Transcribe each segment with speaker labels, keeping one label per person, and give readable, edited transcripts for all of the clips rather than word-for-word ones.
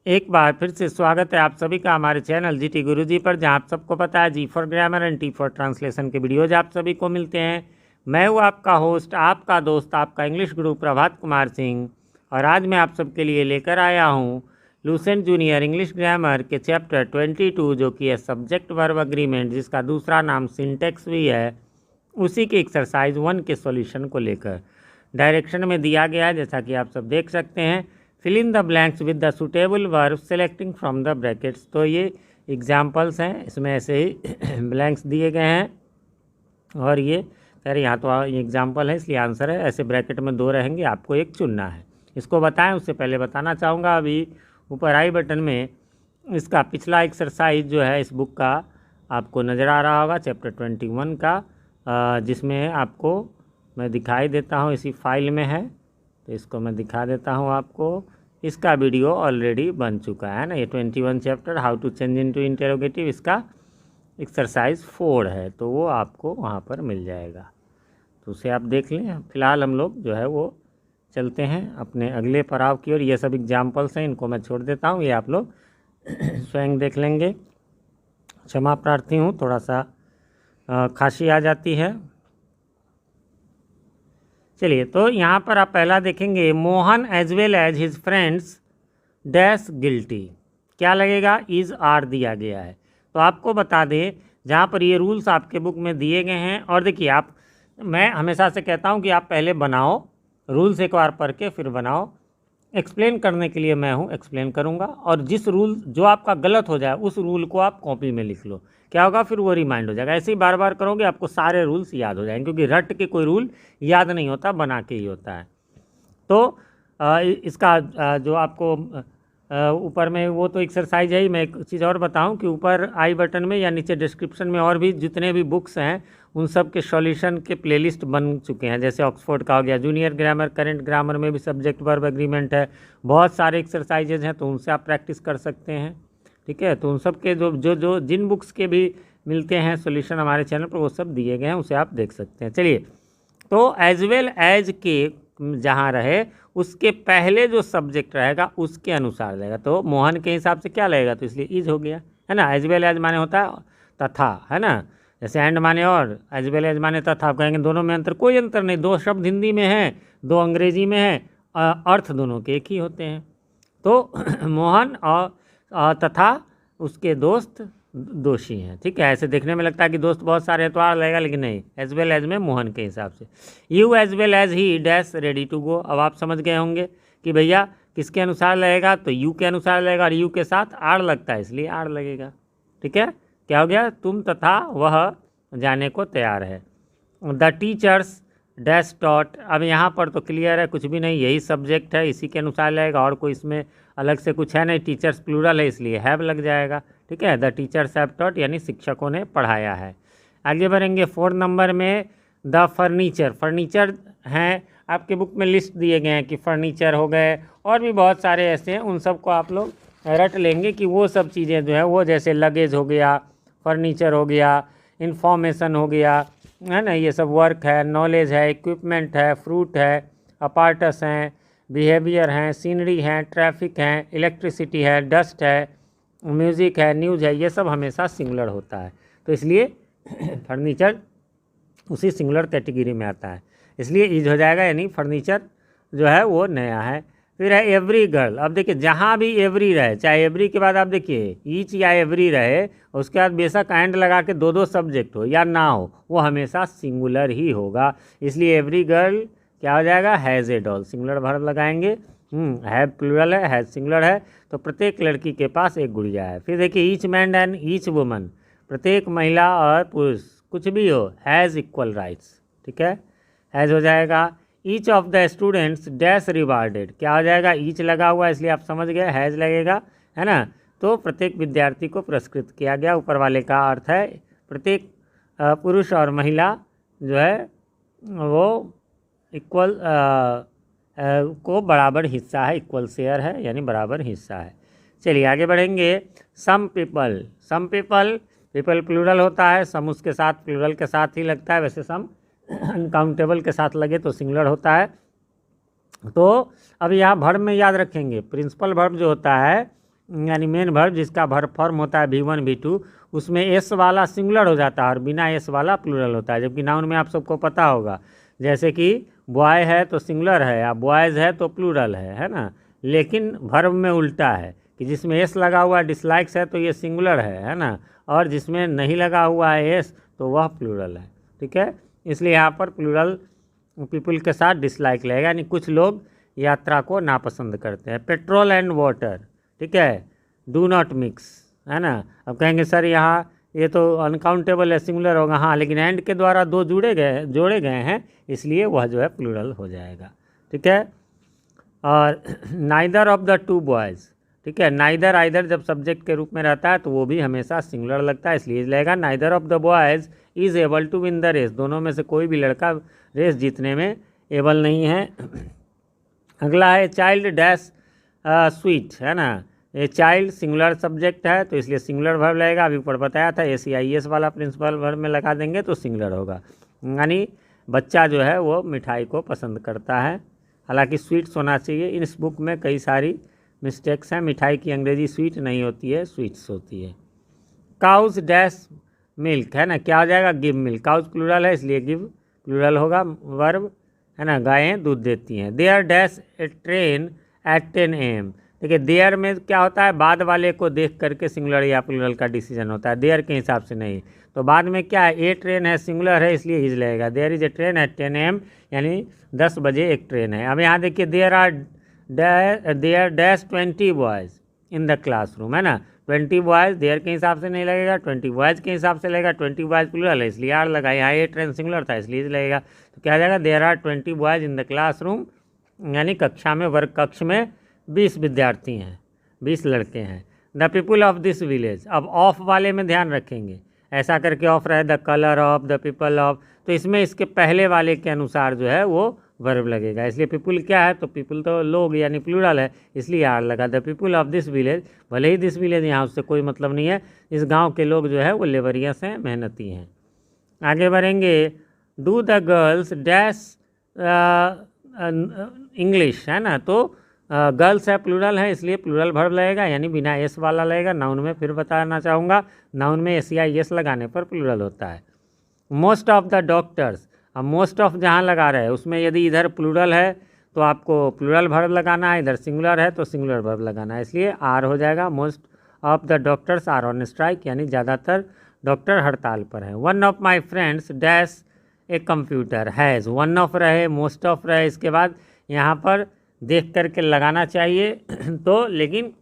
Speaker 1: एक बार फिर से स्वागत है आप सभी का हमारे चैनल जीटी गुरुजी पर, जहां आप सबको पता है G for grammar and T for translation के वीडियोज आप सभी को मिलते हैं। मैं हूं आपका होस्ट, आपका दोस्त, आपका इंग्लिश गुरु प्रभात कुमार सिंह, और आज मैं आप सबके लिए लेकर आया हूं लूसेंट जूनियर इंग्लिश ग्रामर के चैप्टर 22, जो कि है सब्जेक्ट वर्ब अग्रीमेंट, जिसका दूसरा नाम सिंटेक्स भी है। उसी के एक्सरसाइज 1 के सॉल्यूशन को लेकर डायरेक्शन में दिया गया है, जैसा कि आप सब देख सकते हैं। Fill in the blanks with the suitable verb selecting from the brackets. तो ये एग्जाम्पल्स हैं, इसमें ऐसे ही ब्लैंक्स दिए गए हैं, और ये कह रहे यहाँ तो ये एग्जाम्पल है इसलिए आंसर है। ऐसे ब्रैकेट में 2 रहेंगे, आपको एक चुनना है। इसको बताएं उससे पहले बताना चाहूँगा, अभी ऊपर आई बटन में इसका पिछला एक्सरसाइज जो है इस बुक का आपको नज़र आ रहा होगा, चैप्टर 21 का, जिसमें आपको मैं दिखाई देता हूँ, इसी फाइल में है, तो इसको मैं दिखा देता हूँ आपको। इसका वीडियो ऑलरेडी बन चुका है ना, ये 21 chapter how to change into interrogative, इसका एक्सरसाइज 4 है, तो वो आपको वहाँ पर मिल जाएगा, तो उसे आप देख लें। फिलहाल हम लोग जो है वो चलते हैं अपने अगले पड़ाव की ओर। ये सब एग्जाम्पल्स हैं, इनको मैं छोड़ देता हूँ, ये आप लोग स्वयं देख लेंगे। क्षमा प्रार्थी हूँ, थोड़ा सा खांसी आ जाती है। चलिए, तो यहाँ पर आप पहला देखेंगे, Mohan as well as his friends dash guilty. क्या लगेगा? इज़ आर दिया गया है। तो आपको बता दें, जहाँ पर ये रूल्स आपके बुक में दिए गए हैं, और देखिए मैं हमेशा से कहता हूँ कि आप पहले बनाओ, रूल्स एक बार पढ़ के फिर बनाओ। एक्सप्लेन करने के लिए मैं हूँ, एक्सप्लेन करूँगा, और जिस रूल जो आपका गलत हो जाए उस रूल को आप कॉपी में लिख लो। क्या होगा? फिर वो रिमाइंड हो जाएगा। ऐसे ही बार बार करोगे आपको सारे रूल्स याद हो जाएंगे, क्योंकि रट के कोई रूल याद नहीं होता, बना के ही होता है। तो इसका जो आपको ऊपर में वो तो एक्सरसाइज है ही। मैं एक चीज़ और बताऊं कि ऊपर आई बटन में या नीचे डिस्क्रिप्शन में और भी जितने भी बुक्स हैं उन सब के सॉल्यूशन के प्लेलिस्ट बन चुके हैं। जैसे ऑक्सफोर्ड का हो गया, जूनियर ग्रामर, करेंट ग्रामर में भी सब्जेक्ट वर्ब एग्रीमेंट है, बहुत सारे एक्सरसाइजेज हैं, तो उनसे आप प्रैक्टिस कर सकते हैं। ठीक है, तो उन सब के जो जिन बुक्स के भी मिलते हैं सॉल्यूशन हमारे चैनल पर, वो सब दिए गए हैं, उसे आप देख सकते हैं। चलिए, तो एज वेल एज के जहाँ रहे उसके पहले जो सब्जेक्ट रहेगा उसके अनुसार रहेगा। तो मोहन के हिसाब से क्या लगेगा? तो इसलिए इज हो गया, है ना। एज वेल एज माने होता है तथा, है ना। जैसे एंड माने और, एज वेल एज माने तथा। आप कहेंगे दोनों में अंतर, कोई अंतर नहीं। 2 शब्द हिंदी में हैं, 2 अंग्रेजी में हैं, अर्थ दोनों के एक ही होते हैं। तो मोहन और तथा उसके दोस्त दोषी हैं। ठीक है, ऐसे देखने में लगता है कि दोस्त बहुत सारे हैं तो आर लगेगा, लेकिन नहीं, एज वेल एज में मोहन के हिसाब से। You as well as he dash ready to go. अब आप समझ गए होंगे कि भैया किसके अनुसार लगेगा, तो यू के अनुसार लगेगा, और यू के साथ आर लगता है इसलिए आर लगेगा। ठीक है, क्या हो गया? तुम तथा वह जाने को तैयार है। The teachers dash taught. अब यहाँ पर तो क्लियर है, कुछ भी नहीं, यही सब्जेक्ट है, इसी के अनुसार लगेगा, और कोई इसमें अलग से कुछ है नहीं। टीचर्स प्लूरल है इसलिए हैव लग जाएगा। ठीक है, द टीचर्स हैव टॉट, यानी शिक्षकों ने पढ़ाया है। आगे बढ़ेंगे 4 नंबर में, द फर्नीचर। फर्नीचर हैं आपके बुक में लिस्ट दिए गए हैं कि फर्नीचर हो गए, और भी बहुत सारे ऐसे हैं, उन सब को आप लोग रट लेंगे कि वो सब चीज़ें जो है वो, जैसे लगेज हो गया, फर्नीचर हो गया, इंफॉर्मेशन हो गया, है ना, ये सब वर्क है, नॉलेज है, इक्विपमेंट है, फ्रूट है, अपार्टस हैं, बिहेवियर हैं, सीनरी हैं, ट्रैफिक हैं, इलेक्ट्रिसिटी है, डस्ट है, म्यूज़िक है, न्यूज़ है, ये सब हमेशा सिंगुलर होता है, तो इसलिए फर्नीचर उसी सिंगुलर कैटेगरी में आता है, इसलिए ईज हो जाएगा, यानी फर्नीचर जो है वो नया है। फिर है एवरी गर्ल। अब देखिए, जहाँ भी एवरी रहे, चाहे एवरी के बाद आप देखिए ईच या एवरी रहे, उसके बाद बेशक एंड लगा के 2 सब्जेक्ट हो या ना हो, वो हमेशा सिंगुलर ही होगा। इसलिए एवरी गर्ल क्या हो जाएगा? Has a doll. Singular verb लगाएंगे, हैव प्लूरल है, हैज़ सिंगुलर है, तो प्रत्येक लड़की के पास एक गुड़िया है। फिर देखिए each man and each woman, प्रत्येक महिला और पुरुष कुछ भी हो, हैज़ इक्वल राइट्स। ठीक है, हैज़ हो जाएगा। Each of the students dash rewarded. क्या हो जाएगा? ईच लगा हुआ है इसलिए आप समझ गए, हैज़ लगेगा, है ना। तो प्रत्येक विद्यार्थी को पुरस्कृत किया गया। ऊपर वाले का अर्थ है प्रत्येक पुरुष और महिला जो है वो इक्वल को बराबर हिस्सा है, इक्वल शेयर है, यानी बराबर हिस्सा है। चलिए आगे बढ़ेंगे। Some people. Some people, people plural होता है, सम उसके साथ प्लूरल के साथ ही लगता है, वैसे सम अनकाउंटेबल के साथ लगे तो सिंगुलर होता है। तो अब यहाँ वर्ब में याद रखेंगे, प्रिंसिपल वर्ब जो होता है यानी मेन वर्ब जिसका वर्ब फॉर्म होता है V1 V2, उसमें एस वाला सिंगुलर हो जाता है और बिना एस वाला प्लूरल होता है। जबकि नाउन में आप सबको पता होगा, जैसे कि बॉय है तो सिंगुलर है, या बॉयज़ है तो प्लूरल है ना। लेकिन वर्ब में उल्टा है कि जिसमें एस लगा हुआ डिसलाइक्स है तो ये सिंगुलर है ना, और जिसमें नहीं लगा हुआ है एस तो वह प्लूरल है। ठीक है, इसलिए यहाँ पर प्लूरल पीपल के साथ डिसलाइक लगेगा, यानी कुछ लोग यात्रा को नापसंद करते हैं। पेट्रोल एंड वाटर, ठीक है, डू नॉट मिक्स, है ना। अब कहेंगे सर यहाँ ये तो अनकाउंटेबल है, सिंगुलर होगा, हाँ, लेकिन एंड के द्वारा दो जोड़े गए हैं, इसलिए वह जो है प्लूरल हो जाएगा। ठीक है, और neither of the two boys, ठीक है, नाइदर आइदर जब सब्जेक्ट के रूप में रहता है तो वो भी हमेशा सिंगुलर लगता है, इसलिए लगेगा neither of the boys is able to win the race. दोनों में से कोई भी लड़का रेस जीतने में एबल नहीं है। अगला है चाइल्ड डैश स्वीट, है ना। ये चाइल्ड सिंगुलर सब्जेक्ट है तो इसलिए सिंगुलर वर्ब लगेगा। अभी ऊपर बताया था SEIS वाला प्रिंसिपल वर्ब में लगा देंगे तो सिंगुलर होगा, यानी बच्चा जो है वो मिठाई को पसंद करता है। हालांकि स्वीट्स होना चाहिए, इस बुक में कई सारी मिस्टेक्स हैं। मिठाई की अंग्रेजी स्वीट नहीं होती है, स्वीट्स होती है। काउज डैश मिल्क, है ना, क्या हो जाएगा, गिव मिल्क। काउज प्लूरल है इसलिए गिव प्लूरल होगा वर्ब, है ना। गायें दूध देती हैं। There dash a train at 10 AM। देखिए देयर में क्या होता है, बाद वाले को देख करके सिंगुलर या प्लूरल का डिसीजन होता है, देयर के हिसाब से नहीं। तो बाद में क्या है, ए ट्रेन है, सिंगुलर है इसलिए इज लगेगा। There is a train at 10 AM, यानी 10 बजे एक ट्रेन है। अब यहाँ देखिए there dash 20 boys in the classroom, है ना। 20 बॉयज़ देयर के हिसाब से नहीं लगेगा, 20 बॉयज़ के हिसाब से लगेगा। 20 बॉयज़ प्लूरल है इसलिए आर लगा, यहाँ ए ट्रेन सिंगुलर था इसलिए लगेगा। तो क्या आ जाएगा, there are 20 boys in the classroom, यानी कक्षा में, वर्ग कक्ष में 20 विद्यार्थी हैं, 20 लड़के हैं। The people of this village, अब ऑफ वाले में ध्यान रखेंगे, ऐसा करके ऑफ रहे, the colour of, the people of, तो इसमें इसके पहले वाले के अनुसार जो है वो वर्ब लगेगा। इसलिए पीपुल क्या है, तो पीपुल तो लोग यानी प्लूरल है इसलिए आर लगा। The people of this village, भले ही दिस विलेज यहाँ उससे कोई मतलब नहीं है, इस गांव के लोग जो है वो लेबरियस हैं, मेहनती हैं। आगे बढ़ेंगे, do the girls dash English, है ना। तो गर्ल्स है प्लूरल है इसलिए प्लूरल वर्ब लगेगा, यानी बिना एस वाला लगेगा। नाउन में फिर बताना चाहूँगा, नाउन में SEIS लगाने पर प्लूरल होता है। मोस्ट ऑफ द डॉक्टर्स, अब मोस्ट ऑफ जहाँ लगा रहे हैं उसमें यदि इधर प्लूरल है तो आपको प्लूरल वर्ब लगाना है, इधर सिंगुलर है तो सिंगुलर वर्ब लगाना है, इसलिए आर हो जाएगा। Most of the doctors are on strike, यानी ज़्यादातर डॉक्टर हड़ताल पर हैं। One of my friends dash a computer has, one of रहे, मोस्ट ऑफ रहे, इसके बाद यहाँ पर देख करके लगाना चाहिए तो, लेकिन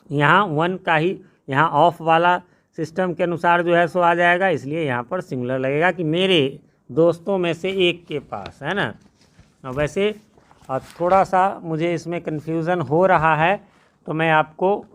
Speaker 1: यहाँ वन का ही यहाँ ऑफ वाला सिस्टम के अनुसार जो है सो आ जाएगा, इसलिए यहाँ पर सिंगुलर लगेगा कि मेरे दोस्तों में से एक के पास, है ना। अब वैसे थोड़ा सा मुझे इसमें कन्फ्यूज़न हो रहा है तो मैं आपको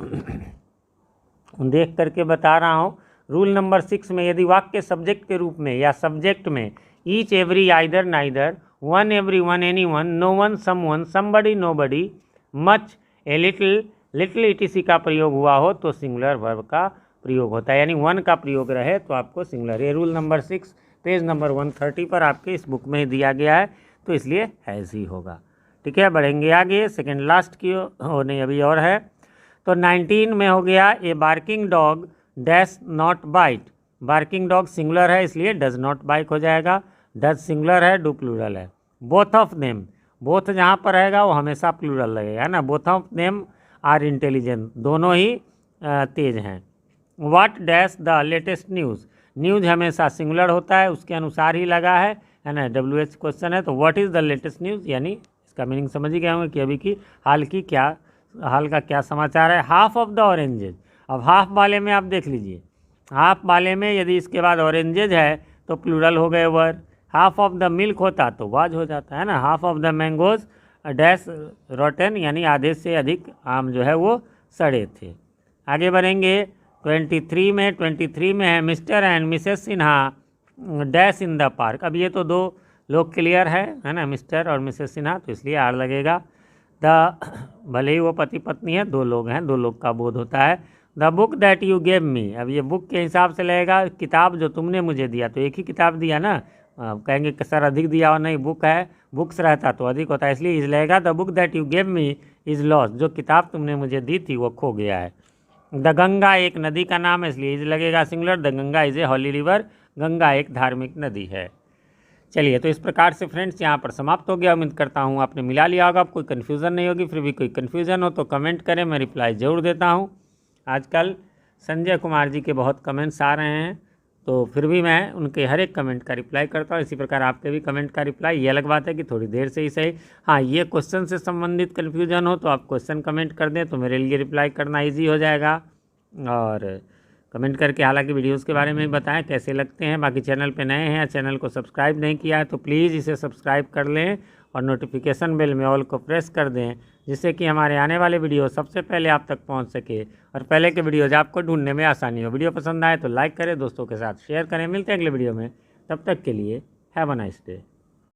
Speaker 1: देख करके बता रहा हूँ। रूल नंबर 6 में यदि वाक्य सब्जेक्ट के रूप में या सब्जेक्ट में each every either neither one everyone anyone no one someone somebody nobody much a little little ETC का प्रयोग हुआ हो तो सिंगुलर वर्ब का प्रयोग होता है, यानी वन का प्रयोग रहे तो आपको सिंगुलर। ये रूल नंबर 6 पेज नंबर 130 पर आपके इस बुक में दिया गया है तो इसलिए हैज़ ही होगा। ठीक है, बढ़ेंगे आगे सेकेंड लास्ट की नहीं अभी और है। तो 19 में हो गया, a barking dog dash not bite. Barking dog singular है इसलिए डज नॉट बाइक हो जाएगा। डज सिंगुलर है, डू प्लूरल है। बोथ ऑफ देम, बोथ जहाँ पर रहेगा वो हमेशा प्लूरल लगेगा, है ना। Both of them are intelligent, दोनों ही तेज हैं। What dash the latest news, news हमेशा सिंगुलर होता है, उसके अनुसार ही लगा है ना। WH क्वेश्चन है तो what is the latest news, यानी इसका मीनिंग समझ ही गए होंगे कि अभी की हाल का क्या समाचार है। हाफ ऑफ द ऑरेंजेज, अब हाफ वाले में आप देख लीजिए, हाफ वाले में यदि इसके बाद ऑरेंजेज है तो प्लूरल हो गए word. Half of the milk होता तो वाज हो जाता है ना। Half of the mangoes dash rotten, यानी आधे से अधिक आम जो है वो सड़े थे। आगे बढ़ेंगे 23 में है mister and Mrs Sinha dash in the park. अब ये तो दो लोग क्लियर है ना, मिस्टर और मिसेस सिन्हा, तो इसलिए आर लगेगा। भले ही वो पति पत्नी है, दो लोग हैं, दो लोग का बोध होता है। The book that you gave me, अब ये बुक के हिसाब से लगेगा, किताब जो तुमने मुझे दिया, तो एक ही किताब दिया ना। कहेंगे कि सर अधिक दिया और नहीं, बुक है, बुक्स रहता तो अधिक होता है, इसलिए इज लगेगा। The book that you gave me is lost, जो किताब तुमने मुझे दी थी वो खो गया है। द गंगा एक नदी का नाम है, इसलिए इज लगेगा singular. The Ganga is a holy river, Ganga एक धार्मिक नदी है। चलिए, तो इस प्रकार से फ्रेंड्स यहाँ पर समाप्त हो गया। उम्मीद करता हूँ आपने मिला लिया होगा, कोई कन्फ्यूज़न नहीं होगी। फिर भी कोई कन्फ्यूज़न हो तो कमेंट करें, मैं रिप्लाई ज़रूर देता हूँ। आजकल संजय कुमार जी के बहुत कमेंट्स आ रहे हैं, तो फिर भी मैं उनके हर एक कमेंट का रिप्लाई करता हूँ। इसी प्रकार आपके भी कमेंट का रिप्लाई, ये अलग बात है कि थोड़ी देर से ही सही। हाँ, ये क्वेश्चन से संबंधित कन्फ्यूजन हो तो आप क्वेश्चन कमेंट कर दें, तो मेरे लिए रिप्लाई करना ईजी हो जाएगा। और कमेंट करके हालांकि वीडियोस के बारे में भी बताएं कैसे लगते हैं। बाकी चैनल पे नए हैं या चैनल को सब्सक्राइब नहीं किया है तो प्लीज़ इसे सब्सक्राइब कर लें और नोटिफिकेशन बेल में ऑल को प्रेस कर दें, जिससे कि हमारे आने वाले वीडियो सबसे पहले आप तक पहुंच सके और पहले के वीडियोज आपको ढूंढने में आसानी हो। वीडियो पसंद आए तो लाइक करें, दोस्तों के साथ शेयर करें। मिलते हैं अगले वीडियो में, तब तक के लिए हैव अ नाइस डे।